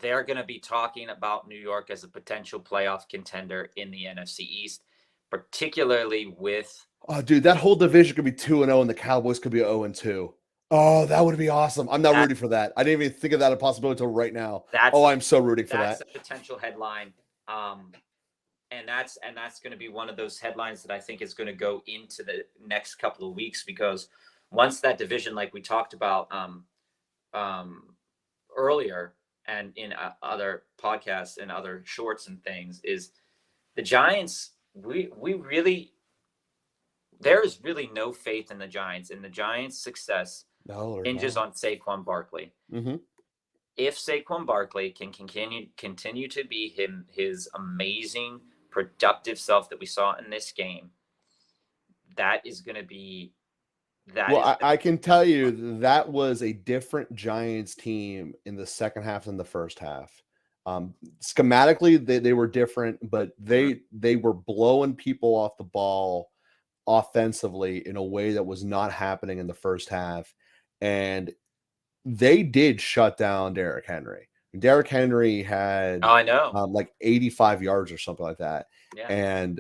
they're going to be talking about New York as a potential playoff contender in the NFC East, particularly with... Oh, dude, that whole division could be 2-0 and the Cowboys could be 0-2. Oh, that would be awesome. I'm not rooting for that. I didn't even think of that a possibility until right now. I'm so rooting for that. That's a potential headline. And that's going to be one of those headlines that I think is going to go into the next couple of weeks, because once that division, like we talked about earlier and in other podcasts and other shorts and things, is the Giants, there is really no faith in the Giants, and the Giants' success hinges on Saquon Barkley. Mm-hmm. If Saquon Barkley can continue to be his amazing, productive self that we saw in this game, that is going to be that. Well, I can tell you that was a different Giants team in the second half than the first half. Schematically, they were different, but they were blowing people off the ball offensively in a way that was not happening in the first half. And they did shut down Derrick Henry. Derrick Henry had like 85 yards or something like that. Yeah, and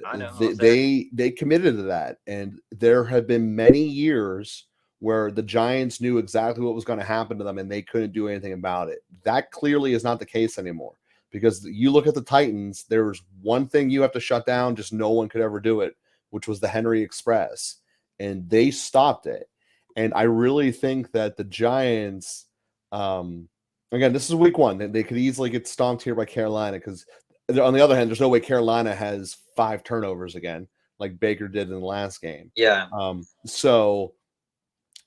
they committed to that. And there have been many years where the Giants knew exactly what was going to happen to them and they couldn't do anything about it. That clearly is not the case anymore, because you look at the Titans, there's one thing you have to shut down, just no one could ever do it, which was the Henry Express, and they stopped it. And I really think that the Giants, again, this is week one. They could easily get stomped here by Carolina, because on the other hand, there's no way Carolina has 5 turnovers again, like Baker did in the last game. Yeah. So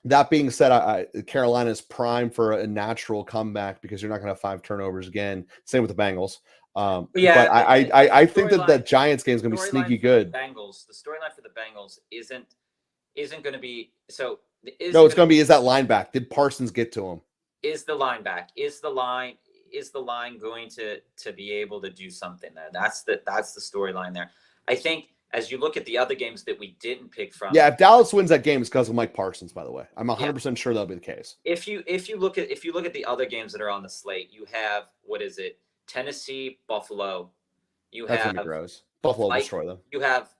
that being said, Carolina's primed for a natural comeback, because you're not going to have 5 turnovers again. Same with the Bengals. But I think that Giants game is going to be sneaky good. The storyline for the Bengals isn't going to be so. It's going to be, is that line back? Did Parsons get to him? Is the line back? Is the line going to be able to do something there? That's the storyline there. I think as you look at the other games that we didn't pick from. Yeah, if Dallas wins that game, it's because of Mike Parsons, by the way. I'm 100% sure that'll be the case. If you look at the other games that are on the slate, you have, what is it? Tennessee, Buffalo. That's gonna be gross. Buffalo will destroy them. You have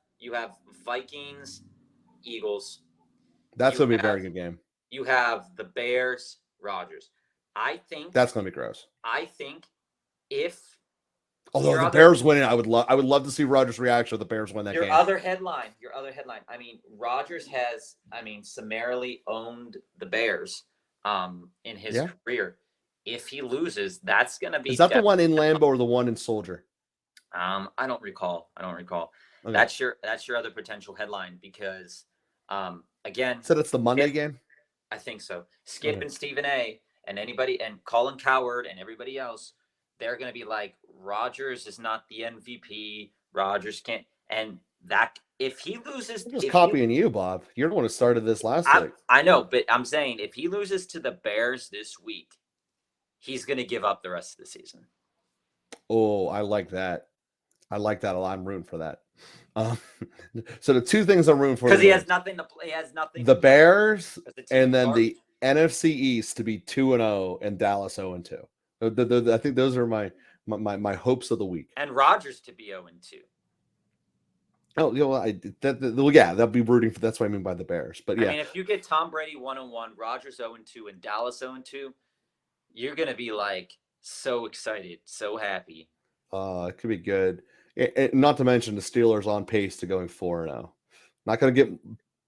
Vikings, Eagles. That's going to be a very good game. You have the Bears, Rodgers. I think that's going to be gross. I think if the Bears win it, I would love to see Rodgers' reaction if the Bears win that game. Your other headline. I mean, Rodgers has, summarily owned the Bears in his career. If he loses, that's going to be. Is that the one in Lambeau or the one in Soldier? I don't recall. Okay. That's your other potential headline, because again. So that's the Monday game? I think so. Skip and Stephen A. and anybody and Colin Cowherd and everybody else, they're going to be like, Rodgers is not the MVP. Rodgers can't. And that if he loses, I'm just copying you, Bob. You're the one who started this last week. I know, but I'm saying if he loses to the Bears this week, he's going to give up the rest of the season. Oh, I like that. I like that a lot. I'm rooting for that. So the two things I'm rooting for, because he has nothing to play. He has nothing. The Bears and then the NFC East to be 2-0 and Dallas 0-2. I think those are my hopes of the week. And Rodgers to be 0-2. Oh, you know, that'll be rooting for. That's what I mean by the Bears. But I yeah, mean, if you get Tom Brady 1-1, Rodgers 0-2, and Dallas 0-2, you're gonna be like so excited, so happy. it could be good. Not to mention the Steelers on pace to going 4-0. Not going to get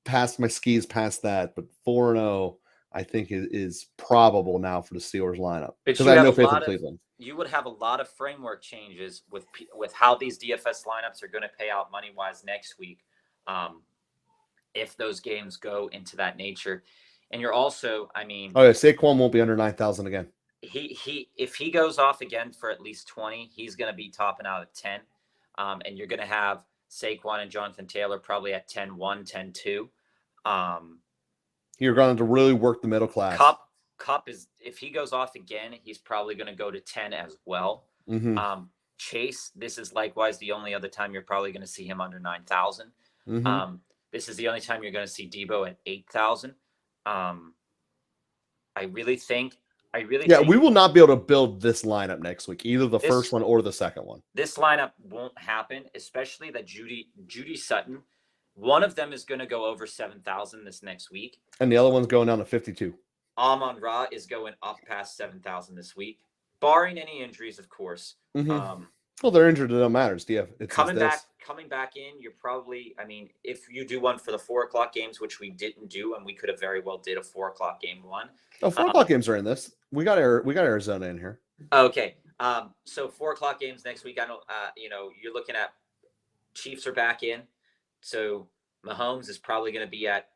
past my skis past that, but 4-0 I think is probable now for the Steelers lineup But because you I have have no a faith in lot of Cleveland. you would have a lot of framework changes with how these DFS lineups are going to pay out money wise next week, if those games go into that nature. And you're also, I mean, Oh yeah, Saquon won't be under 9,000 again. he if he goes off again for at least 20, he's going to be topping out at 10. And you're going to have Saquon and Jonathan Taylor probably at 10-1, 10-2. You're going to really work the middle class. Cup is, if he goes off again, he's probably going to go to 10 as well. Mm-hmm. Chase, this is likewise the only other time you're probably going to see him under 9,000. Mm-hmm. This is the only time you're going to see Debo at 8,000. I really think. We will not be able to build this lineup next week, either the first one or the second one. This lineup won't happen, especially that Judy Sutton. One of them is going to go over 7,000 this next week, and the other one's going down to 52. Amon-Ra is going up past 7,000 this week, barring any injuries, of course. Mm-hmm. Well, they're injured. It don't matter. It's coming back in. You're probably. I mean, if you do one for the 4:00 games, which we didn't do, and we could have very well did a 4:00 game one. Oh, 4:00 games are in this. We got Arizona in here. Okay. So 4:00 games next week. I don't. You're looking at Chiefs are back in, so Mahomes is probably going to be at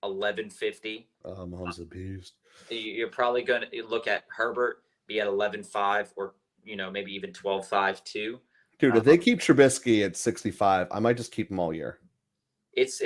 1150. Mahomes abused. You're probably going to look at Herbert be at 11.5 or maybe even 12.5 too. Dude, if they keep Trubisky at 65, I might just keep him all year. It's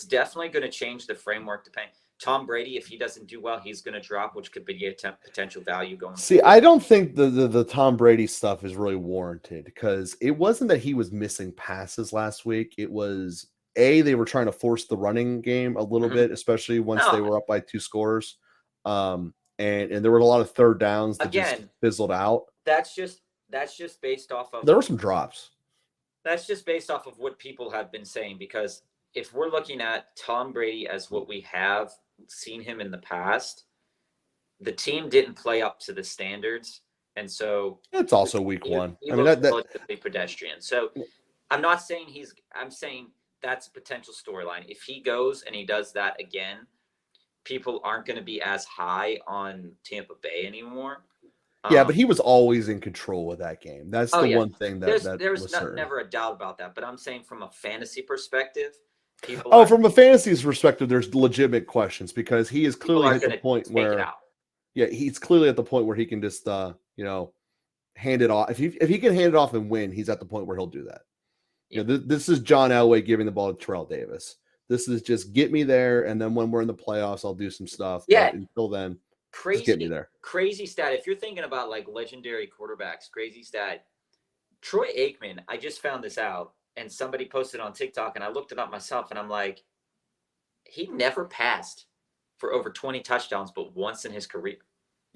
definitely going to change the framework. Depending, Tom Brady, if he doesn't do well, he's going to drop, which could be a potential value going. See, forward. I don't think the Tom Brady stuff is really warranted because it wasn't that he was missing passes last week. It was they were trying to force the running game a little bit, especially once they were up by 2 scores. And there were a lot of third downs that just fizzled out. That's just based off of. There were some drops. That's just based off of what people have been saying, because if we're looking at Tom Brady as what we have seen him in the past, the team didn't play up to the standards, and so it's also week one. I mean, that's relatively pedestrian. So I'm not saying I'm saying that's a potential storyline. If he goes and he does that again, people aren't going to be as high on Tampa Bay anymore. Yeah, but he was always in control of that game. That's the one thing there's never a doubt about that. But I'm saying from a fantasy perspective, from a fantasy perspective, there's legitimate questions because he is clearly at the point where, he's clearly at the point where he can just, hand it off. If he can hand it off and win, he's at the point where he'll do that. Yeah. This is John Elway giving the ball to Terrell Davis. This is just get me there, and then when we're in the playoffs, I'll do some stuff. Yeah. But until then. Crazy, get me there. Crazy stat. If you're thinking about like legendary quarterbacks, crazy stat. Troy Aikman, I just found this out, and somebody posted on TikTok, and I looked it up myself, and I'm like, he never passed for over 20 touchdowns, but once in his career.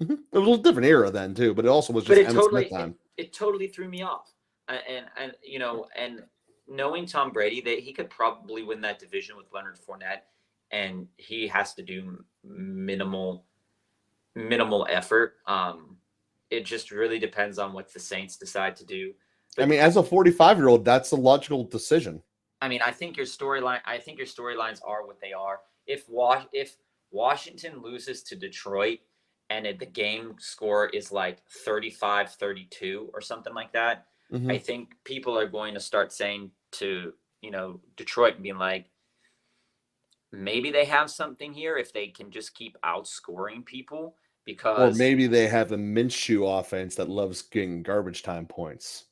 Mm-hmm. It was a different era then too, but it also was just Emmitt Smith time. It totally threw me off, and knowing Tom Brady, that he could probably win that division with Leonard Fournette, and he has to do minimal effort. It just really depends on what the Saints decide to do. But, I mean, as a 45-year-old, that's a logical decision. I mean, I think your storylines are what they are. If Washington loses to Detroit and the game score is like 35-32 or something like that, mm-hmm. I think people are going to start saying to, Detroit and being like, maybe they have something here if they can just keep outscoring people. Because, or maybe they have a Minshew offense that loves getting garbage time points.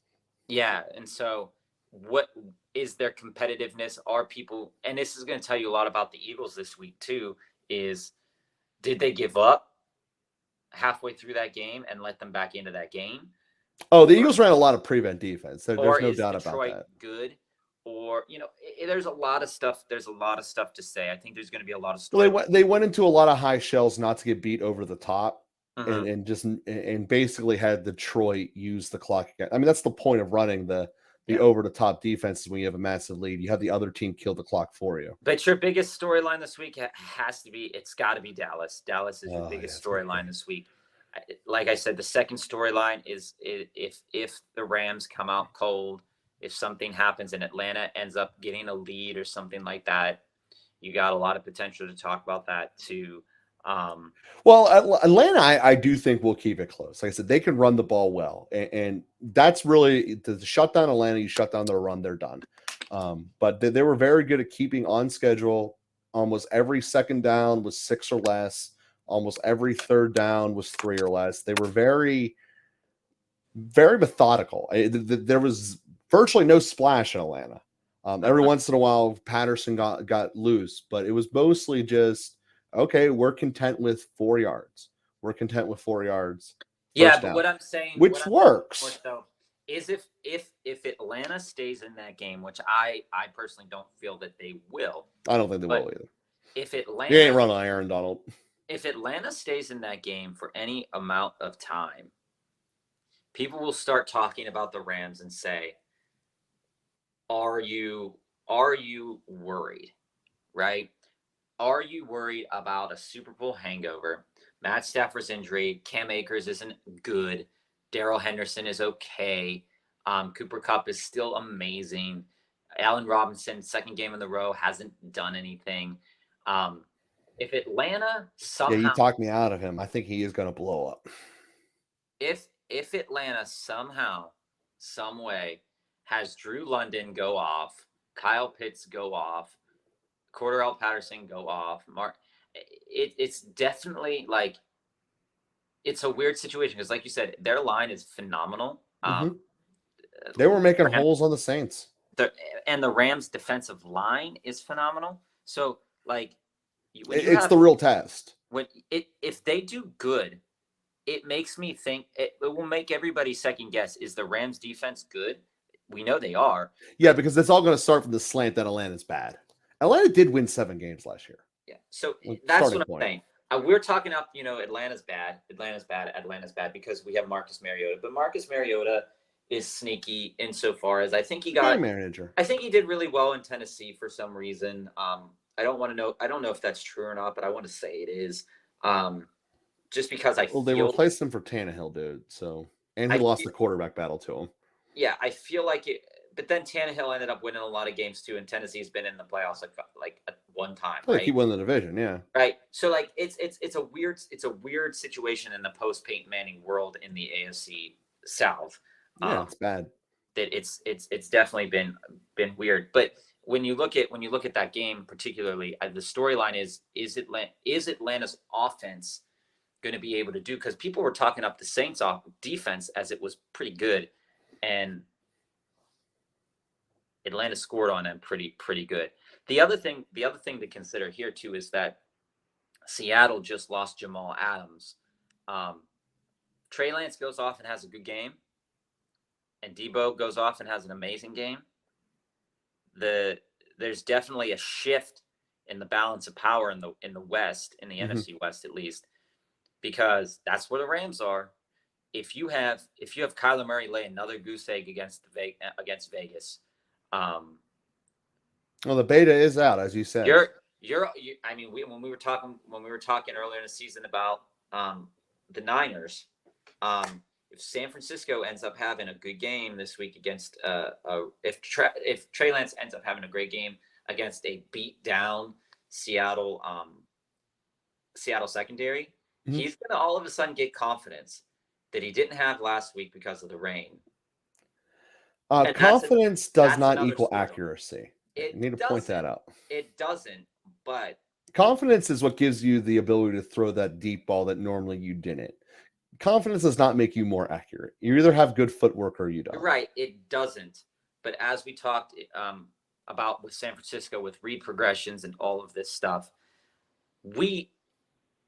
Yeah, and so what is their competitiveness? Are people, and this is going to tell you a lot about the Eagles this week too, is did they give up halfway through that game and let them back into that game? Oh, the Eagles ran a lot of prevent defense. There's no doubt Detroit about that. Good? Or, there's a lot of stuff. There's a lot of stuff to say. I think there's going to be a lot of stories. Well, they went into a lot of high shells not to get beat over the top, mm-hmm. and basically had Detroit use the clock again. I mean, that's the point of running the the over-the-top defenses when you have a massive lead. You have the other team kill the clock for you. But your biggest storyline this week it's got to be Dallas. Dallas is your biggest Yes, storyline this week. Like I said, the second storyline is if the Rams come out cold, if something happens and Atlanta ends up getting a lead or something like that, you got a lot of potential to talk about that too. Well, Atlanta, I do think will keep it close. Like I said, they can run the ball well, and that's really to shut down Atlanta. You shut down their run, they're done. But they were very good at keeping on schedule. Almost every second down was 6 or less. Almost every third down was 3 or less. They were very, very methodical. There was virtually no splash in Atlanta. Every once in a while, Patterson got loose, but it was mostly just, okay, we're content with 4 yards. We're content with 4 yards. Yeah, but what I'm saying, which works, though, is if Atlanta stays in that game, which I personally don't feel that they will. I don't think they will either. If Atlanta, you ain't run on Aaron Donald. If Atlanta stays in that game for any amount of time, people will start talking about the Rams and say, "Are you worried?" Right? Are you worried about a Super Bowl hangover? Matt Stafford's injury. Cam Akers isn't good. Darrell Henderson is okay. Cooper Kupp is still amazing. Allen Robinson, second game in the row, hasn't done anything. If Atlanta somehow... Yeah, you talked me out of him. I think he is going to blow up. If Atlanta somehow, some way, has Drew London go off, Kyle Pitts go off, Cordarrelle Patterson go off, it's definitely like, it's a weird situation because, like you said, their line is phenomenal. They were making holes on the Saints. And the Rams' defensive line is phenomenal. So, like, it's the real test. If they do good, it makes me think it will make everybody second guess. Is the Rams' defense good? We know they are. Yeah, because it's all going to start from the slant that Atlanta's bad. Atlanta did win 7 games last year. Yeah, so that's what I'm saying. We're talking up, Atlanta's bad because we have Marcus Mariota. But Marcus Mariota is sneaky insofar as I think he got manager. I think he did really well in Tennessee for some reason. I don't know if that's true or not, but I want to say it is. Just because they replaced him for Tannehill, dude. So he lost the quarterback battle to him. Yeah, I feel like it. But then Tannehill ended up winning a lot of games too, and Tennessee's been in the playoffs like one time. Right? He won the division, yeah. Right. So like it's a weird situation in the post Peyton Manning world in the AFC South. Yeah, it's bad. That it's definitely been weird. But when you look at that game particularly, the storyline is Atlanta's offense going to be able to do, because people were talking up the Saints off defense as it was pretty good, and Atlanta scored on them pretty good. The other thing to consider here too is that Seattle just lost Jamal Adams. Trey Lance goes off and has a good game, and Debo goes off and has an amazing game. There's definitely a shift in the balance of power in the West, in the NFC West at least, because that's where the Rams are. If you have Kyler Murray lay another goose egg against Vegas, well, the beta is out, as you said. I mean, when we were talking earlier in the season about the Niners, if San Francisco ends up having a good game this week against if Trey Lance ends up having a great game against a beat down Seattle secondary, he's going to all of a sudden get confidence that he didn't have last week because of the rain. Confidence does not equal accuracy. You need to point that out. It doesn't, but confidence is what gives you the ability to throw that deep ball that normally you didn't. Confidence does not make you more accurate. You either have good footwork or you don't. Right, it doesn't. But as we talked about with San Francisco, with read progressions and all of this stuff,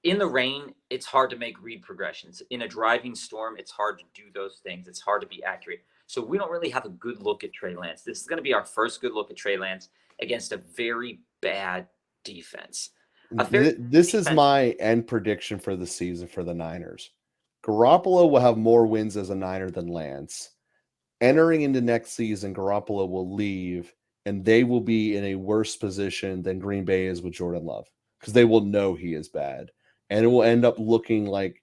in the rain, it's hard to make read progressions. In a driving storm, it's hard to do those things. It's hard to be accurate. So we don't really have a good look at Trey Lance. This is going to be our first good look at Trey Lance against a very bad defense. This is my end prediction for the season for the Niners. Garoppolo will have more wins as a Niner than Lance. entering into next season, Garoppolo will leave, and they will be in a worse position than Green Bay is with Jordan Love because they will know he is bad, and it will end up looking like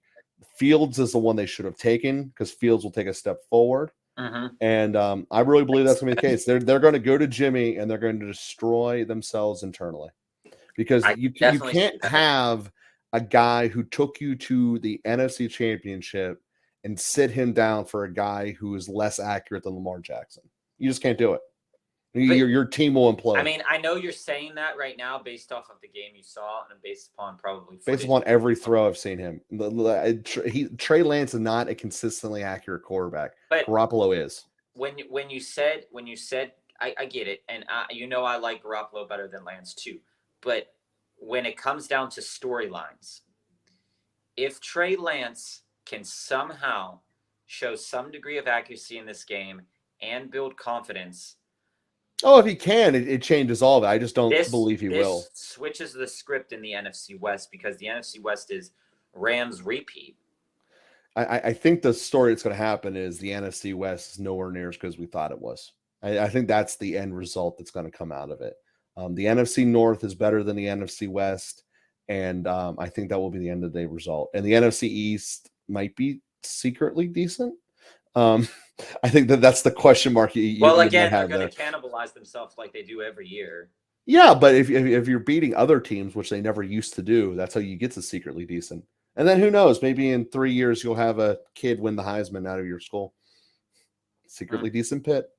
Fields is the one they should have taken because Fields will take a step forward. And I really believe that's going to be the case. They're going to go to Jimmy and they're going to destroy themselves internally because you can't have a guy who took you to the NFC Championship and sit him down for a guy who is less accurate than Lamar Jackson. You just can't do it. Your team will implode. I mean, I know you're saying that right now based off of the game you saw and based upon probably based upon every throw I've seen him. Trey Lance is not a consistently accurate quarterback. But Garoppolo is. When you said I get it, and I like Garoppolo better than Lance too. But when it comes down to storylines, if Trey Lance can somehow show some degree of accuracy in this game and build confidence. Oh, if he can, it changes all of it. I just don't believe he will. This switches the script in the NFC West because the NFC West is Rams repeat. I think the story that's going to happen is the NFC West is nowhere near as good as we thought it was. I think that's the end result that's going to come out of it. The NFC North is better than the NFC West, and I think that will be the end of the day result. And the NFC East might be secretly decent. I think that's the question mark. Again, they're going to cannibalize themselves like they do every year. Yeah, but if you're beating other teams, which they never used to do, that's how you get to secretly decent. And then who knows? Maybe in 3 years you'll have a kid win the Heisman out of your school. Secretly decent Pitt.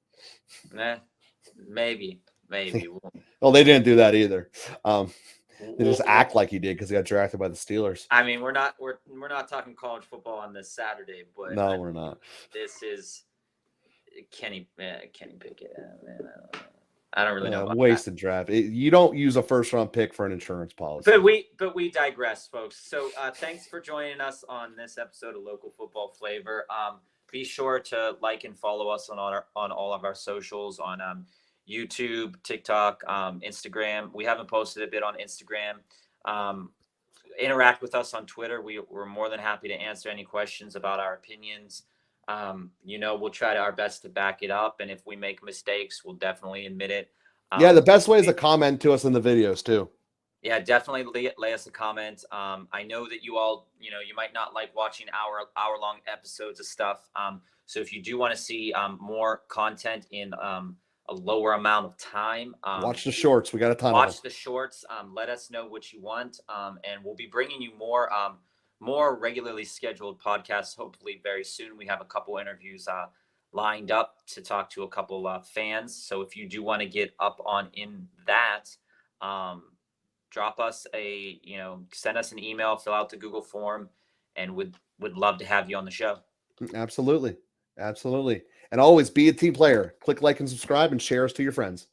Maybe. Well, they didn't do that either. They just act like he did because he got drafted by the Steelers. I mean, we're not talking college football on this Saturday, but no, we're not. This is Kenny Pickett. Man, I don't really know. Wasted draft. You don't use a first-round pick for an insurance policy. But we digress, folks. So thanks for joining us on this episode of Local Football Flavor. Be sure to like and follow us on all of our socials on YouTube, TikTok, Instagram. We haven't posted a bit on Instagram. Interact with us on Twitter. We're more than happy to answer any questions about our opinions. We'll try our best to back it up. And if we make mistakes, we'll definitely admit it. The best way is to comment to us in the videos too. Yeah, definitely lay us a comment. I know that you all, you might not like watching hour-long episodes of stuff. So if you do want to see more content in a lower amount of time, watch the shorts. We got a ton of them. Watch the shorts. Let us know what you want, and we'll be bringing you more regularly scheduled podcasts. Hopefully, very soon. We have a couple interviews lined up to talk to a couple fans. So if you do want to get up on in that, drop us send us an email, fill out the Google form, and would love to have you on the show. Absolutely. And always be a team player. Click like and subscribe and share us to your friends.